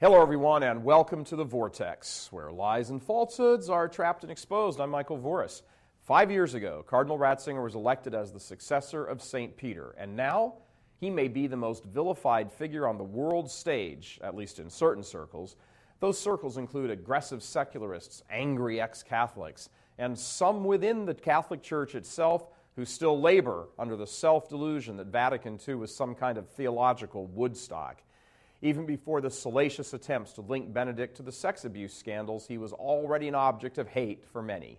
Hello, everyone, and welcome to The Vortex, where lies and falsehoods are trapped and exposed. I'm Michael Voris. 5 years ago, Cardinal Ratzinger was elected as the successor of St. Peter, and now he may be the most vilified figure on the world stage, at least in certain circles. Those circles include aggressive secularists, angry ex-Catholics, and some within the Catholic Church itself who still labor under the self-delusion that Vatican II was some kind of theological Woodstock. Even before the salacious attempts to link Benedict to the sex abuse scandals, he was already an object of hate for many.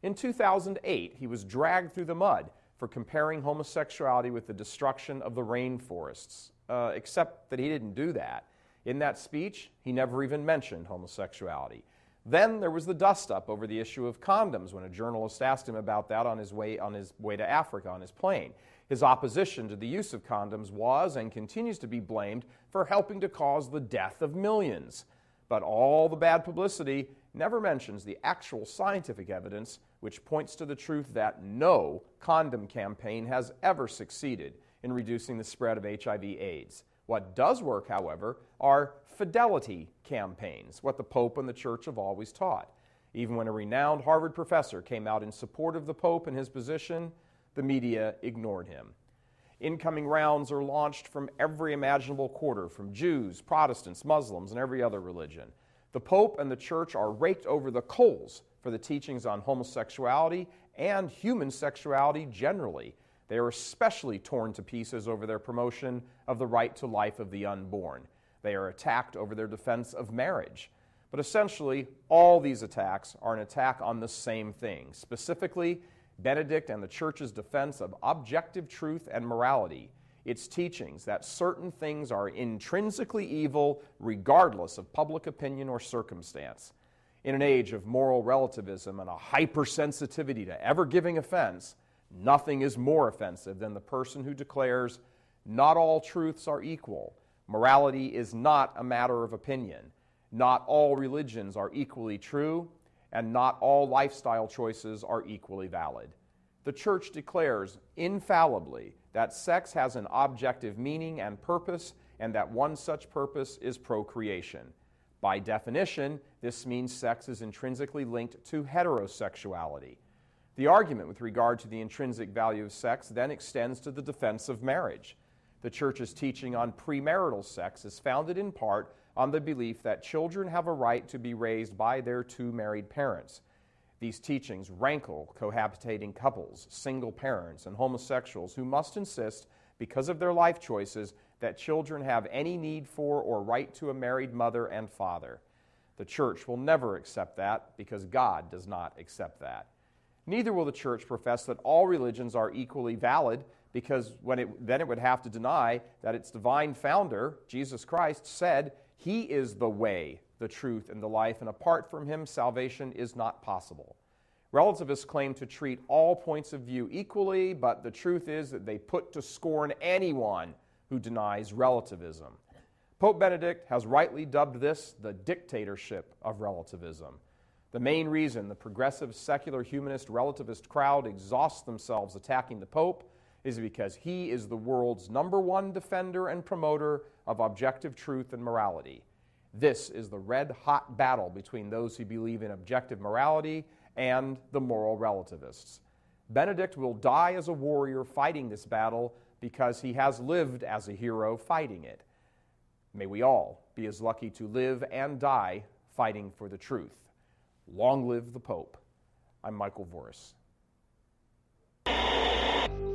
In 2008, he was dragged through the mud for comparing homosexuality with the destruction of the rainforests, except that he didn't do that. In that speech, he never even mentioned homosexuality. Then there was the dust-up over the issue of condoms when a journalist asked him about that on his way to Africa on his plane. His opposition to the use of condoms was and continues to be blamed for helping to cause the death of millions. But all the bad publicity never mentions the actual scientific evidence which points to the truth that no condom campaign has ever succeeded in reducing the spread of HIV/AIDS. What does work, however, are fidelity campaigns, what the Pope and the Church have always taught. Even when a renowned Harvard professor came out in support of the Pope and his position, the media ignored him. Incoming rounds are launched from every imaginable quarter, from Jews, Protestants, Muslims, and every other religion. The Pope and the Church are raked over the coals for the teachings on homosexuality and human sexuality generally. They are especially torn to pieces over their promotion of the right to life of the unborn. They are attacked over their defense of marriage. But essentially, all these attacks are an attack on the same thing, specifically Benedict and the Church's defense of objective truth and morality, its teachings that certain things are intrinsically evil regardless of public opinion or circumstance. In an age of moral relativism and a hypersensitivity to ever giving offense, nothing is more offensive than the person who declares, "Not all truths are equal. Morality is not a matter of opinion. Not all religions are equally true, and not all lifestyle choices are equally valid." The Church declares infallibly that sex has an objective meaning and purpose, and that one such purpose is procreation. By definition, this means sex is intrinsically linked to heterosexuality. The argument with regard to the intrinsic value of sex then extends to the defense of marriage. The Church's teaching on premarital sex is founded in part on the belief that children have a right to be raised by their two married parents. These teachings rankle cohabitating couples, single parents, and homosexuals who must insist, because of their life choices, that children have any need for or right to a married mother and father. The Church will never accept that because God does not accept that. Neither will the Church profess that all religions are equally valid, because then it would have to deny that its divine founder, Jesus Christ, said He is the way, the truth, and the life, and apart from Him, salvation is not possible. Relativists claim to treat all points of view equally, but the truth is that they put to scorn anyone who denies relativism. Pope Benedict has rightly dubbed this the dictatorship of relativism. The main reason the progressive, secular, humanist, relativist crowd exhausts themselves attacking the Pope is because he is the world's #1 defender and promoter of objective truth and morality. This is the red-hot battle between those who believe in objective morality and the moral relativists. Benedict will die as a warrior fighting this battle because he has lived as a hero fighting it. May we all be as lucky to live and die fighting for the truth. Long live the Pope. I'm Michael Voris.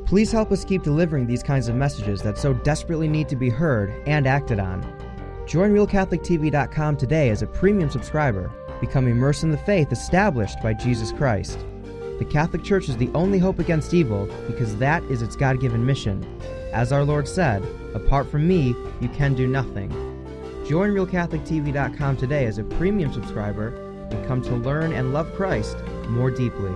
Please help us keep delivering these kinds of messages that so desperately need to be heard and acted on. Join RealCatholicTV.com today as a premium subscriber. Become immersed in the faith established by Jesus Christ. The Catholic Church is the only hope against evil because that is its God-given mission. As our Lord said, apart from me, you can do nothing. Join RealCatholicTV.com today as a premium subscriber and come to learn and love Christ more deeply.